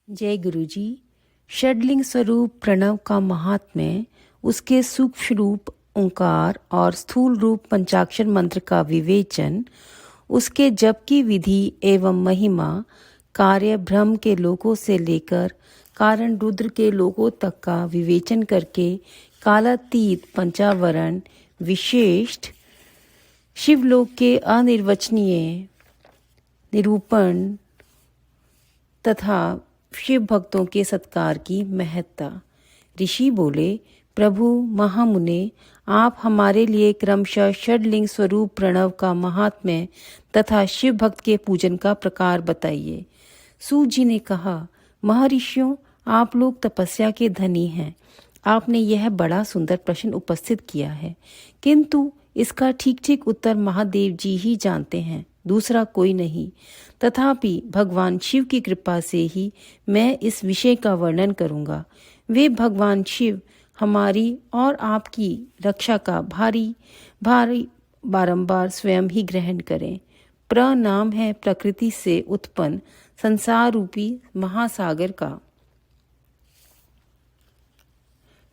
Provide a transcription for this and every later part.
जय गुरु जी। षडलिंग स्वरूप प्रणव का महात्म्य, उसके सूक्ष्म रूप ओंकार और स्थूल रूप पंचाक्षर मंत्र का विवेचन, उसके जप की विधि एवं महिमा, कार्य ब्रह्म के लोकों से लेकर कारण रुद्र के लोकों तक का विवेचन करके कालातीत पंचावरण विशेष्ट शिवलोक के अनिर्वचनीय निरूपण तथा शिव भक्तों के सत्कार की महत्ता। ऋषि बोले, प्रभु महामुने, आप हमारे लिए क्रमशः षडलिंग स्वरूप प्रणव का महात्म्य तथा शिव भक्त के पूजन का प्रकार बताइए। सूत जी ने कहा, महर्षियों, आप लोग तपस्या के धनी हैं। आपने यह बड़ा सुंदर प्रश्न उपस्थित किया है, किंतु इसका ठीक ठीक उत्तर महादेव जी ही जानते हैं, दूसरा कोई नहीं। तथापि भगवान शिव की कृपा से ही मैं इस विषय का वर्णन करूंगा। वे भगवान शिव हमारी और आपकी रक्षा का भारी बारंबार स्वयं ही ग्रहण करें। प्रनाम है प्रकृति से उत्पन्न संसार रूपी महासागर का।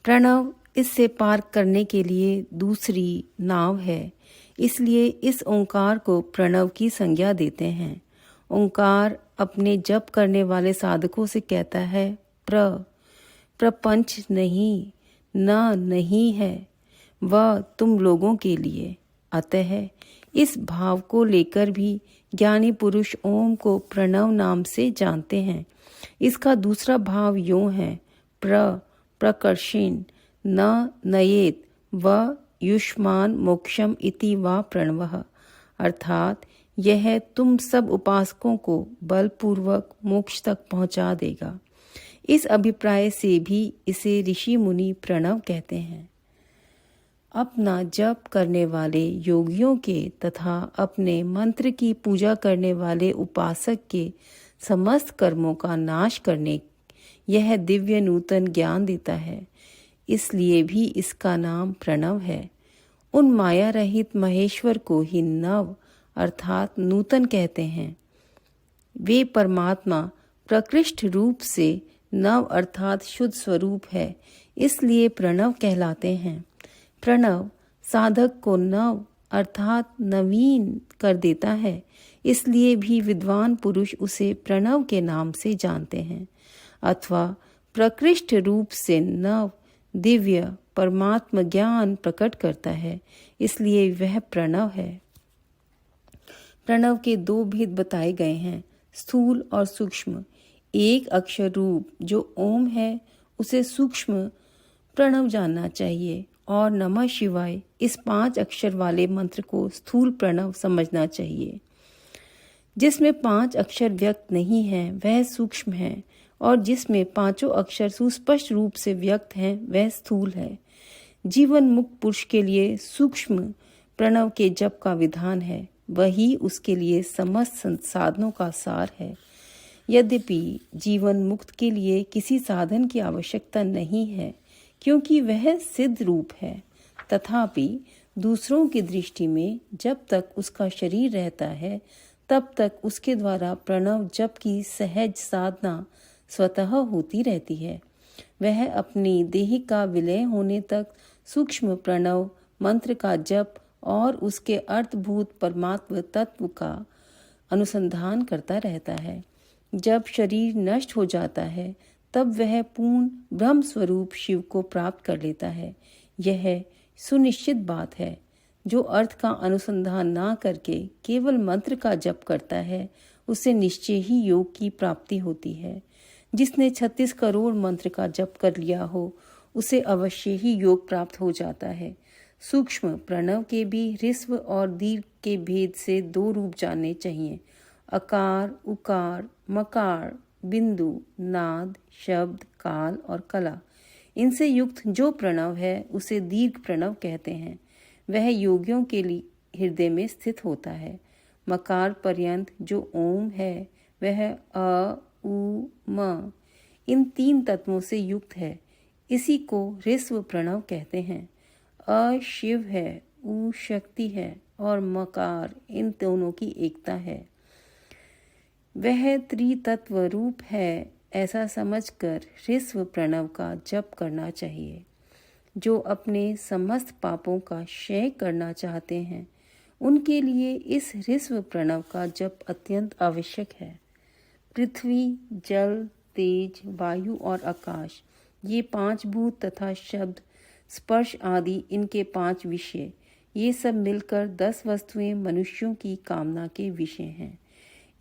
प्रणव इससे पार करने के लिए दूसरी नाव है, इसलिए इस ओंकार को प्रणव की संज्ञा देते हैं। ओंकार अपने जप करने वाले साधकों से कहता है, प्रपंच नहीं, नहीं है वह तुम लोगों के लिए। अतः इस भाव को लेकर भी ज्ञानी पुरुष ओम को प्रणव नाम से जानते हैं। इसका दूसरा भाव यूं है, प्रकर्षेण न नयेत व युष्मान मोक्षम इति वा प्रणवः, अर्थात यह तुम सब उपासकों को बलपूर्वक मोक्ष तक पहुंचा देगा। इस अभिप्राय से भी इसे ऋषि मुनि प्रणव कहते हैं। अपना जप करने वाले योगियों के तथा अपने मंत्र की पूजा करने वाले उपासक के समस्त कर्मों का नाश करने यह दिव्य नूतन ज्ञान देता है, इसलिए भी इसका नाम प्रणव है। उन माया रहित महेश्वर को ही नव अर्थात नूतन कहते हैं। वे परमात्मा प्रकृष्ट रूप से नव अर्थात शुद्ध स्वरूप है, इसलिए प्रणव कहलाते हैं। प्रणव साधक को नव अर्थात नवीन कर देता है, इसलिए भी विद्वान पुरुष उसे प्रणव के नाम से जानते हैं। अथवा प्रकृष्ट रूप से नव दिव्य परमात्म ज्ञान प्रकट करता है, इसलिए वह प्रणव है। प्रणव के दो भेद बताए गए हैं, स्थूल और सूक्ष्म। एक अक्षर रूप जो ओम है उसे सूक्ष्म प्रणव जानना चाहिए और नमः शिवाय इस 5 अक्षर वाले मंत्र को स्थूल प्रणव समझना चाहिए। जिसमें 5 अक्षर व्यक्त नहीं है वह सूक्ष्म है, और जिसमें 5 अक्षर सुस्पष्ट रूप से व्यक्त हैं वह स्थूल है। जीवन मुक्त पुरुष के लिए सूक्ष्म प्रणव के जप का विधान है, वही उसके लिए समस्त संसाधनों का सार है। यद्यपि जीवन मुक्त के लिए किसी साधन की आवश्यकता नहीं है, क्योंकि वह सिद्ध रूप है, तथापि दूसरों की दृष्टि में जब तक उसका शरीर रहता है तब तक उसके द्वारा प्रणव जप की सहज साधना स्वतः होती रहती है। वह अपनी देह का विलय होने तक सूक्ष्म प्रणव मंत्र का जप और उसके अर्थभूत परमात्म तत्व का अनुसंधान करता रहता है। जब शरीर नष्ट हो जाता है तब वह पूर्ण ब्रह्म स्वरूप शिव को प्राप्त कर लेता है। यह सुनिश्चित बात है। जो अर्थ का अनुसंधान ना करके केवल मंत्र का जप करता है उसे निश्चय ही योग की प्राप्ति होती है। जिसने 36 करोड़ मंत्र का जप कर लिया हो उसे अवश्य ही योग प्राप्त हो जाता है। सूक्ष्म प्रणव के भी ह्रस्व और दीर्घ के भेद से 2 रूप जानने चाहिए, अकार, उकार, मकार, बिंदु, नाद, शब्द, काल और कला। इनसे युक्त जो प्रणव है उसे दीर्घ प्रणव कहते हैं। वह योगियों के लिए हृदय में स्थित होता है। मकार पर्यंत जो ओम है वह अ, उ, म इन 3 तत्वों से युक्त है। इसी को ह्रस्व प्रणव कहते हैं। अ शिव है, उ शक्ति है और मकार इन दोनों की एकता है। वह त्रितत्व रूप है, ऐसा समझकर ह्रस्व प्रणव का जप करना चाहिए। जो अपने समस्त पापों का क्षय करना चाहते हैं उनके लिए इस ह्रस्व प्रणव का जप अत्यंत आवश्यक है। पृथ्वी, जल, तेज, वायु और आकाश, ये 5 भूत तथा शब्द, स्पर्श आदि इनके 5 विषय, ये सब मिलकर 10 वस्तुएं मनुष्यों की कामना के विषय हैं।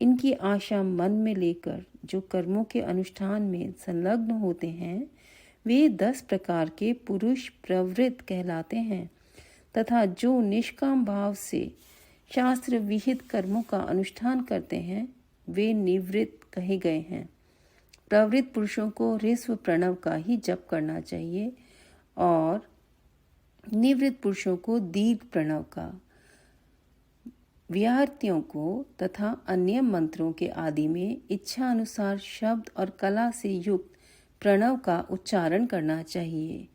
इनकी आशा मन में लेकर जो कर्मों के अनुष्ठान में संलग्न होते हैं वे 10 प्रकार के पुरुष प्रवृत्त कहलाते हैं तथा जो निष्काम भाव से शास्त्र विहित कर्मों का अनुष्ठान करते हैं वे निवृत्त कहे गए हैं। प्रवृत्त पुरुषों को ह्रस्व प्रणव का ही जप करना चाहिए और निवृत्त पुरुषों को दीर्घ प्रणव का। विहार्थियों को तथा अन्य मंत्रों के आदि में इच्छा अनुसार शब्द और कला से युक्त प्रणव का उच्चारण करना चाहिए।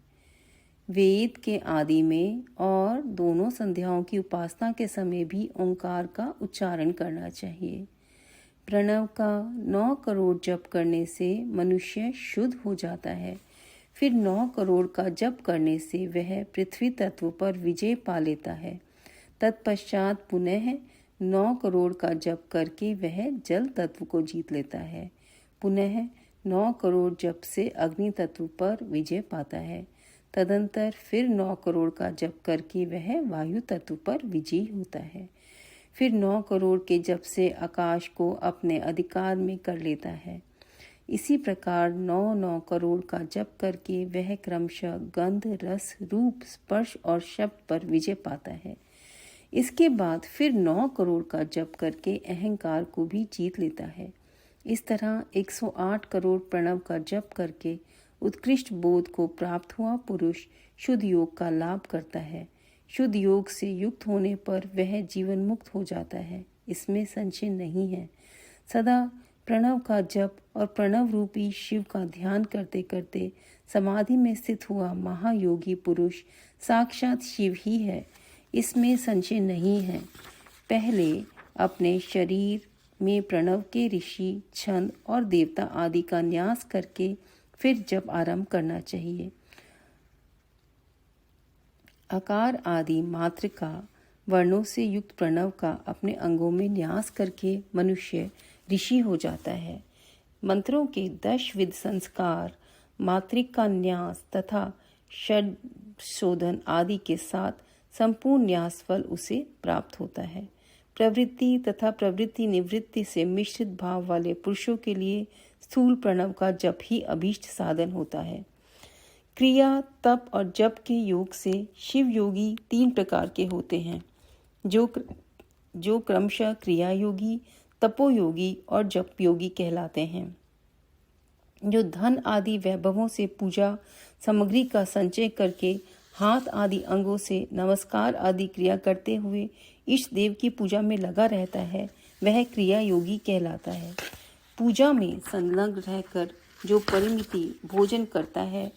वेद के आदि में और दोनों संध्याओं की उपासना के समय भी ओंकार का उच्चारण करना चाहिए। प्रणव का 9 करोड़ जप करने से मनुष्य शुद्ध हो जाता है। फिर 9 करोड़ का जप करने से वह पृथ्वी तत्व पर विजय पा लेता है। तत्पश्चात पुनः 9 करोड़ का जप करके वह जल तत्व को जीत लेता है। पुनः 9 करोड़ जप से अग्नि तत्व पर विजय पाता है। तदंतर फिर 9 करोड़ का जप करके वह वायु तत्व पर विजयी होता है। फिर 9 करोड़ के जप से आकाश को अपने अधिकार में कर लेता है। इसी प्रकार 9 करोड़ का जप करके वह क्रमशः गंध, रस, रूप, स्पर्श और शब्द पर विजय पाता है। इसके बाद फिर 9 करोड़ का जप करके अहंकार को भी जीत लेता है। इस तरह 108 करोड़ प्रणव का जप करके उत्कृष्ट बोध को प्राप्त हुआ पुरुष शुद्ध योग का लाभ करता है। शुद्ध योग से युक्त होने पर वह जीवन मुक्त हो जाता है, इसमें संशय नहीं है। सदा प्रणव का जप और प्रणव रूपी शिव का ध्यान करते करते समाधि में स्थित हुआ महायोगी पुरुष साक्षात शिव ही है, इसमें संशय नहीं है। पहले अपने शरीर में प्रणव के ऋषि, छंद और देवता आदि का न्यास करके फिर जप आरंभ करना चाहिए। आकार आदि मात्र का वर्णों से युक्त प्रणव का अपने अंगों में न्यास करके मनुष्य ऋषि हो जाता है। मंत्रों के 10 विध संस्कार, मात्रिक का न्यास तथा षड शोधन आदि के साथ संपूर्ण न्यास फल उसे प्राप्त होता है। प्रवृत्ति तथा प्रवृत्ति निवृत्ति से मिश्रित भाव वाले पुरुषों के लिए स्थूल प्रणव का जप ही अभीष्ट साधन होता है। क्रिया, तप और जप के योग से शिव योगी 3 प्रकार के होते हैं, जो क्रमशः क्रिया योगी, तपोयोगी और जप योगी कहलाते हैं। जो धन आदि वैभवों से पूजा सामग्री का संचय करके हाथ आदि अंगों से नमस्कार आदि क्रिया करते हुए इष्ट देव की पूजा में लगा रहता है, वह क्रिया योगी कहलाता है। पूजा में संलग्न रहकर जो परिमिति भोजन करता है,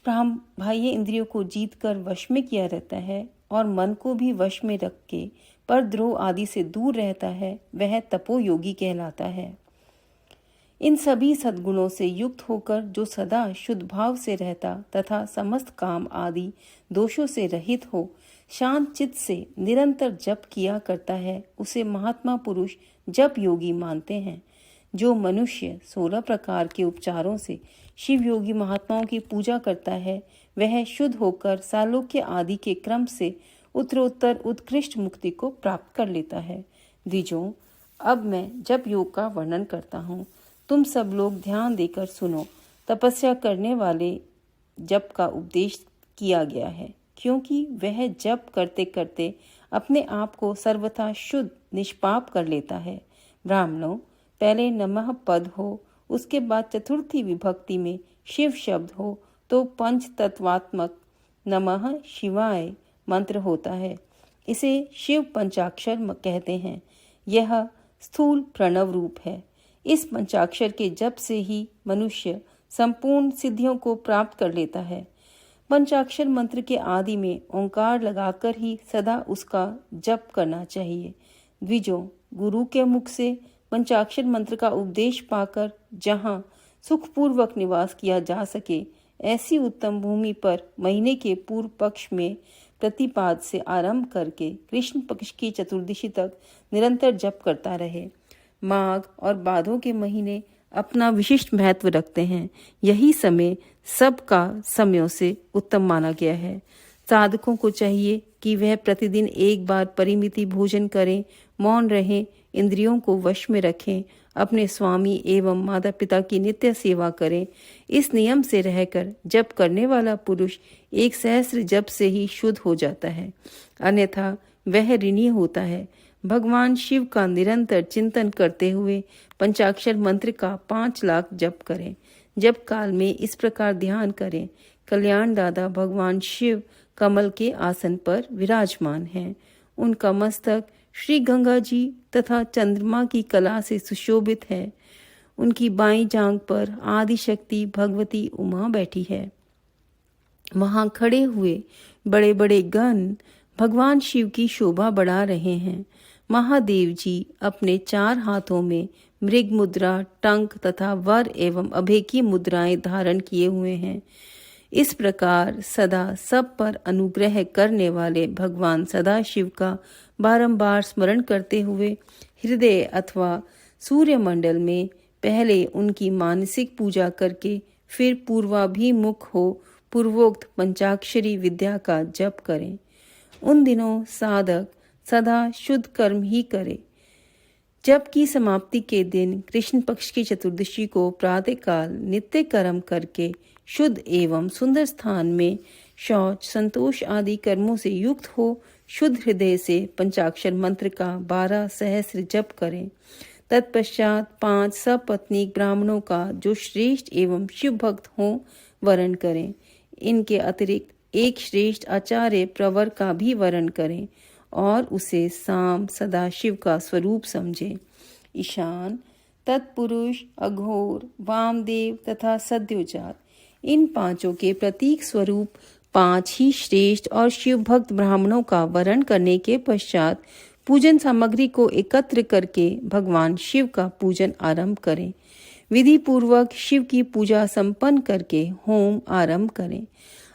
बाह्य इंद्रियों को जीतकर वश में किया रहता है और मन को भी वश में रख के परद्रोह आदि से दूर रहता है, वह तपोयोगी कहलाता है। इन सभी सद्गुणों से युक्त होकर जो सदा शुद्ध भाव से रहता तथा समस्त काम आदि दोषों से रहित हो शांत चित्त से निरंतर जप किया करता है, उसे महात्मा पुरुष जप योगी मानते हैं। जो मनुष्य 16 प्रकार के उपचारों से शिव योगी महात्माओं की पूजा करता है, वह शुद्ध होकर सालोक्य आदि के क्रम से उत्तरोत्तर उत्कृष्ट मुक्ति को प्राप्त कर लेता है। द्विजों, अब मैं जप योग का वर्णन करता हूँ, तुम सब लोग ध्यान देकर सुनो। तपस्या करने वाले जप का उपदेश किया गया है, क्योंकि वह जप करते करते अपने आप को सर्वथा शुद्ध निष्पाप कर लेता है। ब्राह्मणों, पहले नमः पद हो, उसके बाद चतुर्थी विभक्ति में शिव शब्द हो तो पंच तत्वात्मक नमः शिवाय मंत्र होता है। इसे शिव पंचाक्षर कहते हैं। यह स्थूल प्रणव रूप है। इस पंचाक्षर के जप से ही मनुष्य संपूर्ण सिद्धियों को प्राप्त कर लेता है। पंचाक्षर मंत्र के आदि में ओंकार लगाकर ही सदा उसका जप करना चाहिए। द्विजों, गुरु के मुख से पंचाक्षर मंत्र का उपदेश पाकर जहाँ सुखपूर्वक निवास किया जा सके, ऐसी उत्तम भूमि पर महीने के पूर्व पक्ष में प्रतिपाद से आरंभ करके कृष्ण पक्ष की चतुर्दशी तक निरंतर जप करता रहे। माघ और भादों के महीने अपना विशिष्ट महत्व रखते हैं। यही समय सबका समयों से उत्तम माना गया है। साधकों को चाहिए कि वह प्रतिदिन एक बार परिमिति भोजन करें, मौन रहें, इंद्रियों को वश में रखें, अपने स्वामी एवं माता पिता की नित्य सेवा करें। इस नियम से रहकर जप करने वाला पुरुष 1 सहस्त्र जप से ही शुद्ध हो जाता है, अन्यथा वह ऋणी होता है। भगवान शिव का निरंतर चिंतन करते हुए पंचाक्षर मंत्र का 5 लाख जप करें। जप काल में इस प्रकार ध्यान करें, कल्याण दादा भगवान शिव कमल के आसन पर विराजमान हैं। उनका मस्तक श्री गंगा जी तथा चंद्रमा की कला से सुशोभित है। उनकी बाईं जांघ पर आदि शक्ति भगवती उमा बैठी है। वहां खड़े हुए बड़े बड़े गण भगवान शिव की शोभा बढ़ा रहे हैं। महादेव जी अपने 4 हाथों में मृग मुद्रा, टंक तथा वर एवं अभय की मुद्राएं धारण किए हुए हैं। इस प्रकार सदा सब पर अनुग्रह करने वाले भगवान सदाशिव का बारंबार स्मरण करते हुए हृदय अथवा सूर्यमंडल में पहले उनकी मानसिक पूजा करके फिर पूर्वाभिमुख हो पूर्वोक्त पंचाक्षरी विद्या का जप करें। उन दिनों साधक सदा शुद्ध कर्म ही करे। जप की समाप्ति के दिन कृष्ण पक्ष की चतुर्दशी को प्रातःकाल नित्य कर्म करके शुद्ध एवं सुंदर स्थान में शौच, संतोष आदि कर्मों से युक्त हो शुद्ध हृदय से पंचाक्षर मंत्र का 12 सहस्त्र जप करें। तत्पश्चात 5 सपत्नीक ब्राह्मणों का जो श्रेष्ठ एवं शिव भक्त हों वरण करें। इनके अतिरिक्त एक श्रेष्ठ आचार्य प्रवर का भी वरण करें और उसे साम सदाशिव का स्वरूप समझें। ईशान, तत्पुरुष, अघोर, वामदेव तथा सद्योजात, इन 5 के प्रतीक स्वरूप 5 ही श्रेष्ठ और शिव भक्त ब्राह्मणों का वरण करने के पश्चात पूजन सामग्री को एकत्र करके भगवान शिव का पूजन आरंभ करें। विधि पूर्वक शिव की पूजा संपन्न करके होम आरंभ करें।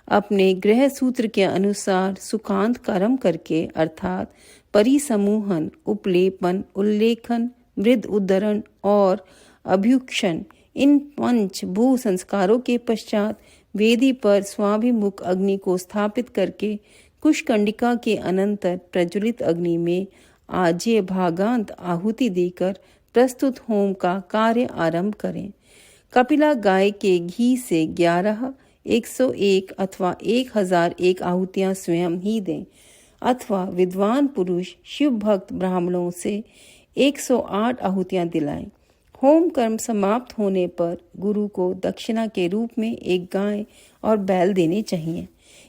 अपने गृह सूत्र के अनुसार सुखांत कर्म करके अर्थात परिसमूहन, उपलेपन, उल्लेखन, मृद उद्धरण और अभ्युक्षण, इन 5 भू संस्कारों के पश्चात वेदी पर स्वाभिमुख अग्नि को स्थापित करके कुशकंडिका के अनंतर प्रज्वलित अग्नि में आज्य भागांत आहुति देकर प्रस्तुत होम का कार्य आरंभ करें। कपिला गाय के घी से 11, 101 अथवा 1001 आहुतियां स्वयं ही दें अथवा विद्वान पुरुष शिव भक्त ब्राह्मणों से 108 आहुतियां दिलाएं। होम कर्म समाप्त होने पर गुरु को दक्षिणा के रूप में एक गाय और बैल देने चाहिए।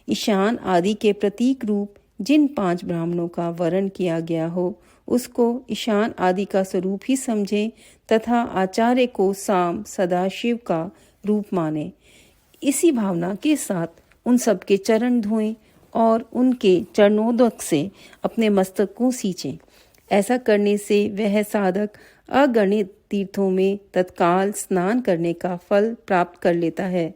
ईशान आदि के प्रतीक रूप जिन 5 ब्राह्मणों का वरण किया गया हो उसको ईशान आदि का स्वरूप ही समझें तथा आचार्य को साम सदाशिव का रूप माने। इसी भावना के साथ उन सब के चरण धोएं और उनके चरणोदक से अपने मस्तक को सींचें। ऐसा करने से वह साधक अगणित तीर्थों में तत्काल स्नान करने का फल प्राप्त कर लेता है।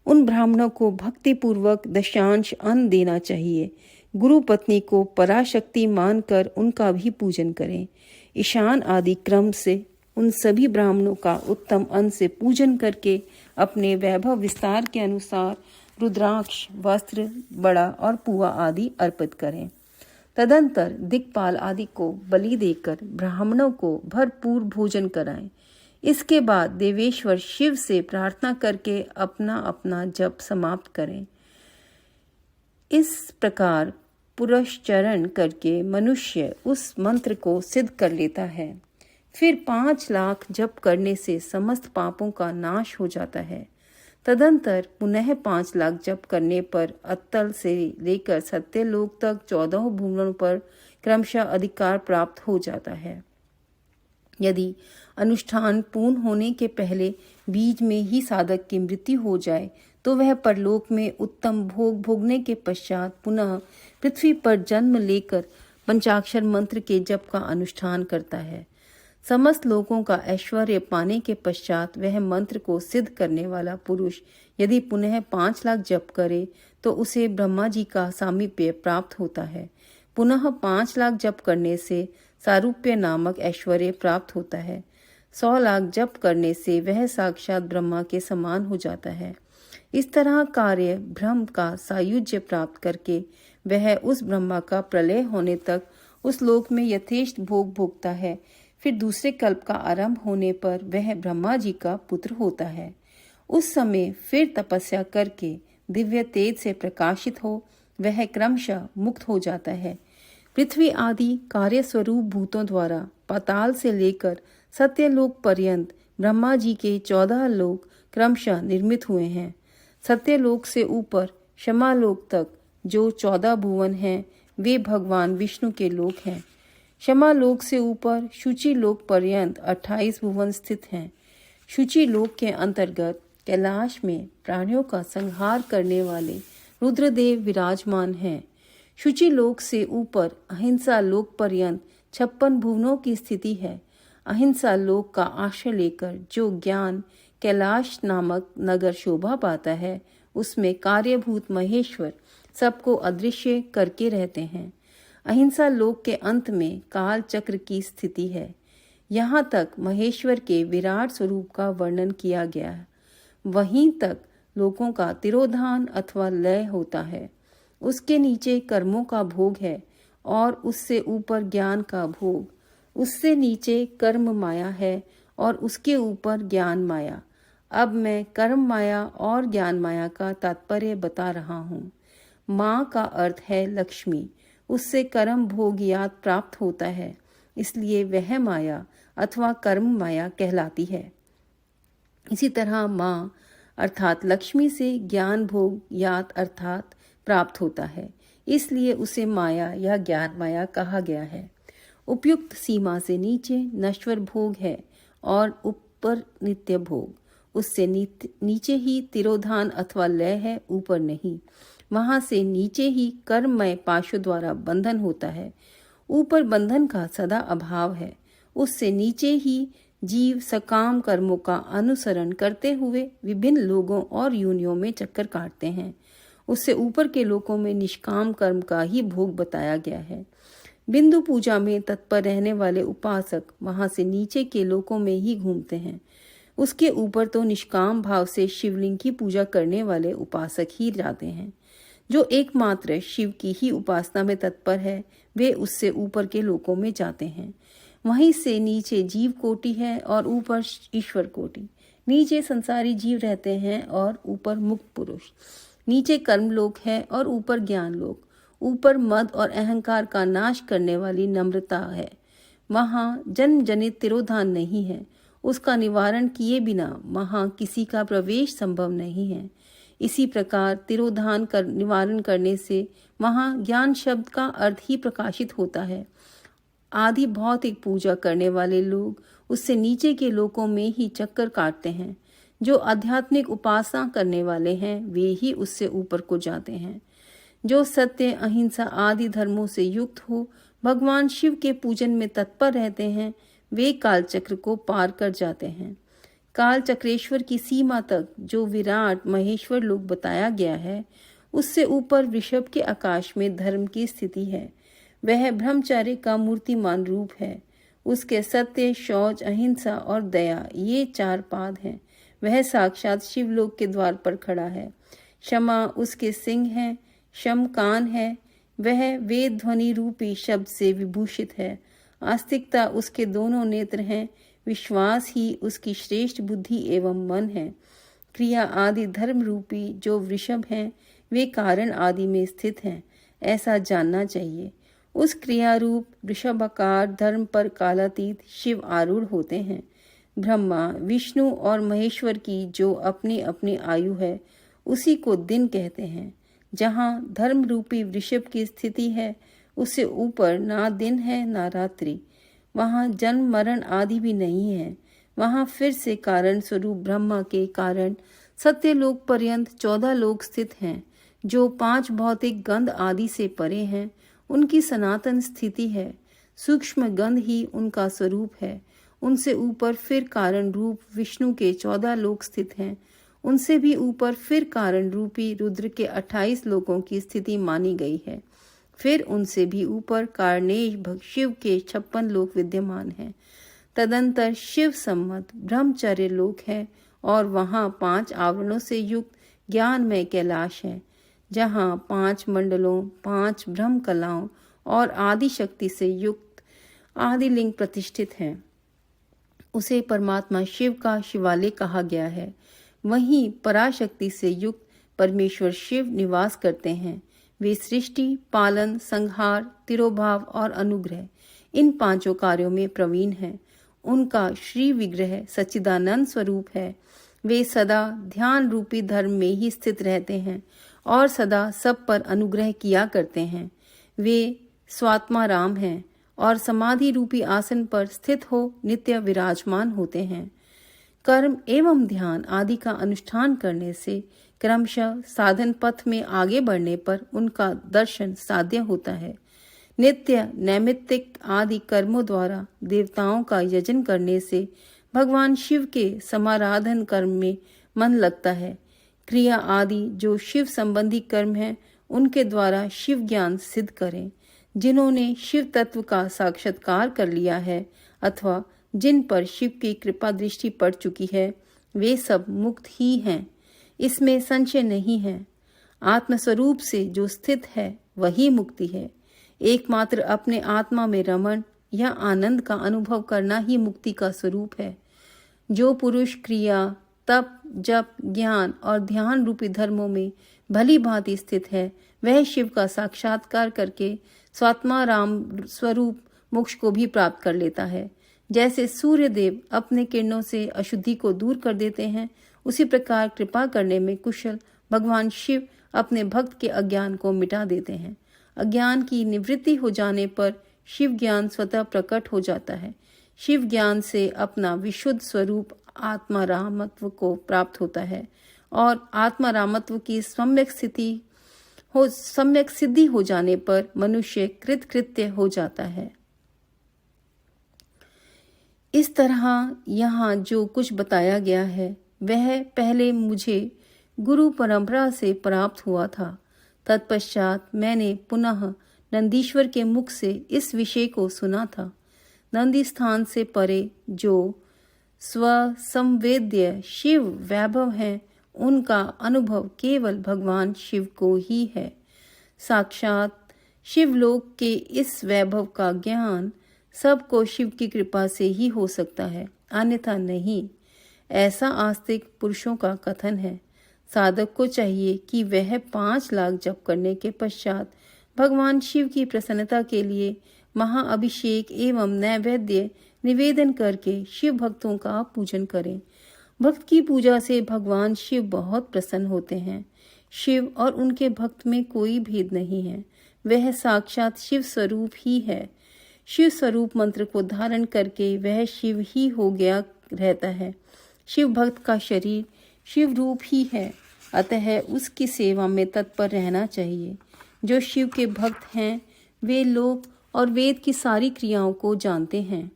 उन ब्राह्मणों को भक्ति पूर्वक दशांश अन्न देना चाहिए। गुरु पत्नी को पराशक्ति मानकर उनका भी पूजन करें। ईशान आदि क्रम से उन सभी ब्राह्मणों का उत्तम अन्न से पूजन करके अपने वैभव विस्तार के अनुसार रुद्राक्ष, वस्त्र, बड़ा और पुआ आदि अर्पित करें। तदंतर दिक्पाल आदि को बलि देकर ब्राह्मणों को भरपूर भोजन कराएं। इसके बाद देवेश्वर शिव से प्रार्थना करके अपना अपना जप समाप्त करें। इस प्रकार पुरस्चरण करके मनुष्य उस मंत्र को सिद्ध कर लेता है। फिर 5 लाख जप करने से समस्त पापों का नाश हो जाता है। तदंतर पुनः 5 लाख जप करने पर अत्तल से लेकर सत्यलोक तक 14 भुवनों पर क्रमशः अधिकार प्राप्त हो जाता है। यदि अनुष्ठान पूर्ण होने के पहले बीज में ही साधक की मृत्यु हो जाए तो वह परलोक में उत्तम भोग भोगने के पश्चात पुनः पृथ्वी पर जन्म लेकर पंचाक्षर मंत्र के जप का अनुष्ठान करता है। समस्त लोगों का ऐश्वर्य पाने के पश्चात वह मंत्र को सिद्ध करने वाला पुरुष यदि पुनः 5 लाख जप करे तो उसे ब्रह्मा जी का सामीप्य प्राप्त होता है। पुनः 5 लाख जप करने से सारूप्य नामक ऐश्वर्य प्राप्त होता है। 100 लाख जप करने से वह साक्षात ब्रह्मा के समान हो जाता है। इस तरह कार्य ब्रह्म का सायुज्य प्राप्त करके वह उस ब्रह्मा का प्रलय होने तक उस लोक में यथेष्ट भोग भोगता है। फिर दूसरे कल्प का आरंभ होने पर वह ब्रह्मा जी का पुत्र होता है। उस समय फिर तपस्या करके दिव्य तेज से प्रकाशित हो वह क्रमशः मुक्त हो जाता है। पृथ्वी आदि कार्य स्वरूप भूतों द्वारा पाताल से लेकर सत्यलोक पर्यंत ब्रह्मा जी के 14 लोक क्रमशः निर्मित हुए हैं। सत्यलोक से ऊपर क्षमालोक तक जो 14 भुवन हैं वे भगवान विष्णु के लोक हैं। क्षमालोक से ऊपर शुचि लोक पर्यंत 28 भुवन स्थित हैं। शुचि लोक के अंतर्गत कैलाश में प्राणियों का संहार करने वाले रुद्रदेव विराजमान हैं। शुचि लोक से ऊपर अहिंसा लोक पर्यंत 56 भुवनों की स्थिति है। अहिंसा लोक का आश्रय लेकर जो ज्ञान कैलाश नामक नगर शोभा पाता है उसमें कार्यभूत महेश्वर सबको अदृश्य करके रहते हैं। अहिंसा लोक के अंत में काल चक्र की स्थिति है। यहाँ तक महेश्वर के विराट स्वरूप का वर्णन किया गया है। वहीं तक लोकों का तिरोधान अथवा लय होता है। उसके नीचे कर्मों का भोग है और उससे ऊपर ज्ञान का भोग। उससे नीचे कर्म माया है और उसके ऊपर ज्ञान माया। अब मैं कर्म माया और ज्ञान माया का तात्पर्य बता रहा हूँ। माँ का अर्थ है लक्ष्मी। उससे कर्म भोग याद प्राप्त होता है, इसलिए वह माया अथवा कर्म माया कहलाती है। इसी तरह माँ अर्थात लक्ष्मी से ज्ञान भोग याद अर्थात प्राप्त होता है, इसलिए उसे माया या ज्ञान माया कहा गया है। उपयुक्त सीमा से नीचे नश्वर भोग है और ऊपर नित्य भोग। उससे नीचे ही तिरोधान अथवा लय है, ऊपर नहीं। वहां से नीचे ही कर्ममय पाशों द्वारा बंधन होता है, ऊपर बंधन का सदा अभाव है। उससे नीचे ही जीव सकाम कर्मों का अनुसरण करते हुए विभिन्न लोगों और योनियों में चक्कर काटते हैं। उससे ऊपर के लोकों में निष्काम कर्म का ही भोग बताया गया है। बिंदु पूजा में तत्पर रहने वाले उपासक वहां से नीचे के लोकों में ही घूमते हैं। उसके ऊपर तो निष्काम भाव से शिवलिंग की पूजा करने वाले उपासक ही जाते हैं। जो एकमात्र शिव की ही उपासना में तत्पर है वे उससे ऊपर के लोकों में जाते हैं। वहीं से नीचे जीव कोटि है और ऊपर ईश्वर कोटि। नीचे संसारी जीव रहते हैं और ऊपर मुक्त पुरुष। नीचे कर्म लोक है और ऊपर ज्ञान लोक। ऊपर मद और अहंकार का नाश करने वाली नम्रता है। वहाँ जन्म जनित तिरोधान नहीं है। उसका निवारण किए बिना वहाँ किसी का प्रवेश संभव नहीं है। इसी प्रकार तिरोधान कर निवारण करने से वहाँ ज्ञान शब्द का अर्थ ही प्रकाशित होता है। आदि भौतिक पूजा करने वाले लोग उससे नीचे के लोकों में ही चक्कर काटते हैं। जो आध्यात्मिक उपासना करने वाले हैं वे ही उससे ऊपर को जाते हैं। जो सत्य अहिंसा आदि धर्मों से युक्त हो भगवान शिव के पूजन में तत्पर रहते हैं वे कालचक्र को पार कर जाते हैं। काल चक्रेश्वर की सीमा तक जो विराट महेश्वर लोक बताया गया है उससे ऊपर वृषभ के आकाश में धर्म की स्थिति है। वह ब्रह्मचर्य का मूर्तिमान रूप है। उसके सत्य शौच अहिंसा और दया ये 4 पाद हैं। वह साक्षात शिवलोक के द्वार पर खड़ा है। क्षमा उसके सिंह है, शम कान है। वह वेद ध्वनि रूपी शब्द से विभूषित है। आस्तिकता उसके दोनों नेत्र हैं। विश्वास ही उसकी श्रेष्ठ बुद्धि एवं मन है। क्रिया आदि धर्म रूपी जो वृषभ हैं वे कारण आदि में स्थित हैं, ऐसा जानना चाहिए। उस क्रिया रूप वृषभाकार धर्म पर कालातीत शिव आरूढ़ होते हैं। ब्रह्मा विष्णु और महेश्वर की जो अपनी अपनी आयु है उसी को दिन कहते हैं। जहाँ धर्म रूपी वृषभ की स्थिति है उससे ऊपर ना दिन है ना रात्रि। वहाँ जन्म मरण आदि भी नहीं है। वहाँ फिर से कारण स्वरूप ब्रह्मा के कारण सत्यलोक पर्यंत 14 लोक स्थित हैं जो 5 भौतिक गंध आदि से परे हैं। उनकी सनातन स्थिति है। सूक्ष्म गंध ही उनका स्वरूप है। उनसे ऊपर फिर कारण रूप विष्णु के 14 लोक स्थित हैं। उनसे भी ऊपर फिर कारण रूपी रुद्र के 28 लोकों की स्थिति मानी गई है। फिर उनसे भी ऊपर कारणेश शिव के 56 लोक विद्यमान हैं। तदंतर शिव सम्मत ब्रह्मचर्य लोक है और वहाँ 5 आवरणों से युक्त ज्ञानमय कैलाश है, जहाँ 5 मंडलों, 5 ब्रह्म कलाओं और आदि शक्ति से युक्त आदिलिंग प्रतिष्ठित हैं। उसे परमात्मा शिव का शिवालय कहा गया है। वहीं पराशक्ति से युक्त परमेश्वर शिव निवास करते हैं। वे सृष्टि, पालन, संहार, तिरोभाव और अनुग्रह इन 5 कार्यों में प्रवीण हैं। उनका श्री विग्रह सच्चिदानंद स्वरूप है। वे सदा ध्यान रूपी धर्म में ही स्थित रहते हैं और सदा सब पर अनुग्रह किया करते हैं। वे स्वात्मा राम हैं और समाधि रूपी आसन पर स्थित हो नित्य विराजमान होते हैं। कर्म एवं ध्यान आदि का अनुष्ठान करने से क्रमशः साधन पथ में आगे बढ़ने पर उनका दर्शन साध्य होता है। नित्य नैमित्तिक आदि कर्मों द्वारा देवताओं का यजन करने से भगवान शिव के समाराधन कर्म में मन लगता है। क्रिया आदि जो शिव संबंधी कर्म है उनके द्वारा शिव ज्ञान सिद्ध करें। जिन्होंने शिव तत्व का साक्षात्कार कर लिया है अथवा जिन पर शिव की कृपा दृष्टि पड़ चुकी है, वे सब मुक्त ही हैं, इसमें संशय नहीं है। आत्मस्वरूप से जो स्थित है वही मुक्ति है। एकमात्र अपने आत्मा में रमण या आनंद का अनुभव करना ही मुक्ति का स्वरूप है। जो पुरुष क्रिया, तप, जप, ज्ञान और ध्यान रूपी धर्मों में भली भांति स्थित है, वह शिव का साक्षात्कार करके स्वात्मा राम स्वरूप मोक्ष को भी प्राप्त कर लेता है। जैसे सूर्य देव अपने किरणों से अशुद्धि को दूर कर देते हैं, उसी प्रकार कृपा करने में कुशल भगवान शिव अपने भक्त के अज्ञान को मिटा देते हैं। अज्ञान की निवृत्ति हो जाने पर शिव ज्ञान स्वतः प्रकट हो जाता है। शिव ज्ञान से अपना विशुद्ध स्वरूप आत्मा रामत्व को प्राप्त होता है और आत्मा रामत्व की सम्यक सिद्धि हो जाने पर मनुष्य कृतकृत्य हो जाता है। इस तरह यहाँ जो कुछ बताया गया है वह पहले मुझे गुरु परंपरा से प्राप्त हुआ था। तत्पश्चात मैंने पुनः नंदीश्वर के मुख से इस विषय को सुना था। नंदी स्थान से परे जो स्वसंवेद्य शिव वैभव हैं, उनका अनुभव केवल भगवान शिव को ही है। साक्षात शिवलोक के इस वैभव का ज्ञान सबको शिव की कृपा से ही हो सकता है, अन्यथा नहीं। ऐसा आस्तिक पुरुषों का कथन है। साधक को चाहिए कि वह 5 लाख जप करने के पश्चात भगवान शिव की प्रसन्नता के लिए महाअभिषेक एवं नैवेद्य निवेदन करके शिव भक्तों का पूजन करें। भक्त की पूजा से भगवान शिव बहुत प्रसन्न होते हैं। शिव और उनके भक्त में कोई भेद नहीं है, वह साक्षात शिव स्वरूप ही है। शिव स्वरूप मंत्र को धारण करके वह शिव ही हो गया रहता है। शिव भक्त का शरीर शिव रूप ही है, अतः उसकी सेवा में तत्पर रहना चाहिए। जो शिव के भक्त हैं वे लोक और वेद की सारी क्रियाओं को जानते हैं।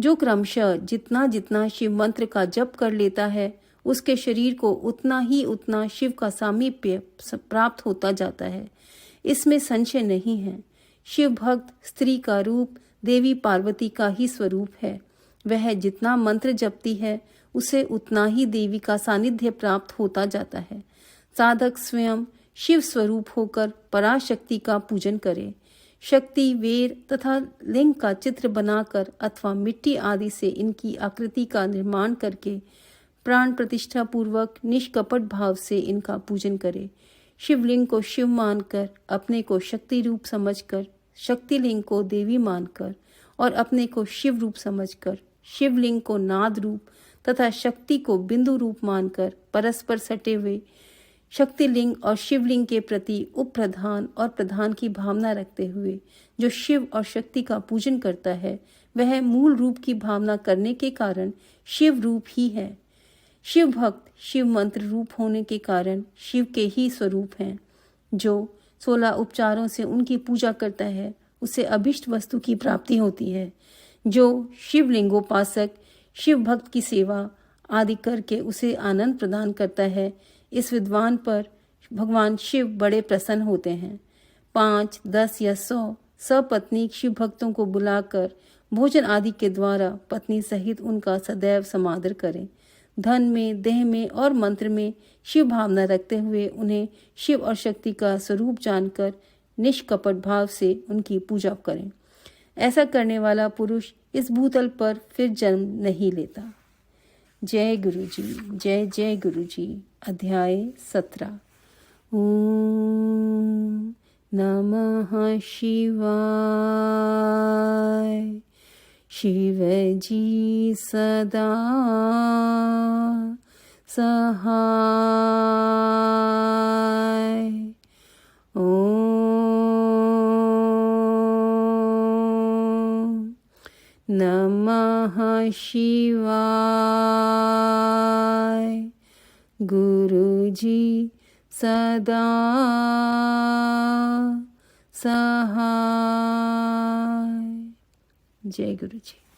जो क्रमशः जितना जितना शिव मंत्र का जप कर लेता है, उसके शरीर को उतना ही उतना शिव का सामीप्य प्राप्त होता जाता है, इसमें संशय नहीं है। शिव भक्त स्त्री का रूप देवी पार्वती का ही स्वरूप है। वह जितना मंत्र जपती है उसे उतना ही देवी का सानिध्य प्राप्त होता जाता है। साधक स्वयं शिव स्वरूप होकर पराशक्ति का पूजन करे। शक्ति, वेर तथा लिंग का चित्र बनाकर अथवा मिट्टी आदि से इनकी आकृति का निर्माण करके प्राण प्रतिष्ठा पूर्वक निष्कपट भाव से इनका पूजन करे। शिवलिंग को शिव मानकर, अपने को शक्ति रूप समझकर, शक्तिलिंग को देवी मानकर और अपने को शिव रूप समझकर, शिवलिंग को नाद रूप तथा शक्ति को बिंदु रूप मानकर परस्पर सटे हुए शक्तिलिंग और शिवलिंग के प्रति उपप्रधान और प्रधान की भावना रखते हुए जो शिव और शक्ति का पूजन करता है, वह मूल रूप की भावना करने के कारण शिव रूप ही है। शिव भक्त शिव मंत्र रूप होने के कारण शिव के ही स्वरूप हैं। जो 16 उपचारों से उनकी पूजा करता है उसे अभिष्ट वस्तु की प्राप्ति होती है। जो शिवलिंगोपासक शिव भक्त की सेवा आदि करके उसे आनंद प्रदान करता है, इस विद्वान पर भगवान शिव बड़े प्रसन्न होते हैं। 5, 10 या 100 सपत्नीक शिव भक्तों को बुलाकर भोजन आदि के द्वारा पत्नी सहित उनका सदैव समादर करें। धन में, देह में और मंत्र में शिव भावना रखते हुए उन्हें शिव और शक्ति का स्वरूप जानकर निष्कपट भाव से उनकी पूजा करें। ऐसा करने वाला पुरुष इस भूतल पर फिर जन्म नहीं लेता। जय गुरु जी, जय जय गुरु जी। अध्याय 17। ओम नमः शिवाय। शिव जी सदा सहाय। ओम नमः शिवाय। गुरु जी सदा सहाय। जय गुरु जी।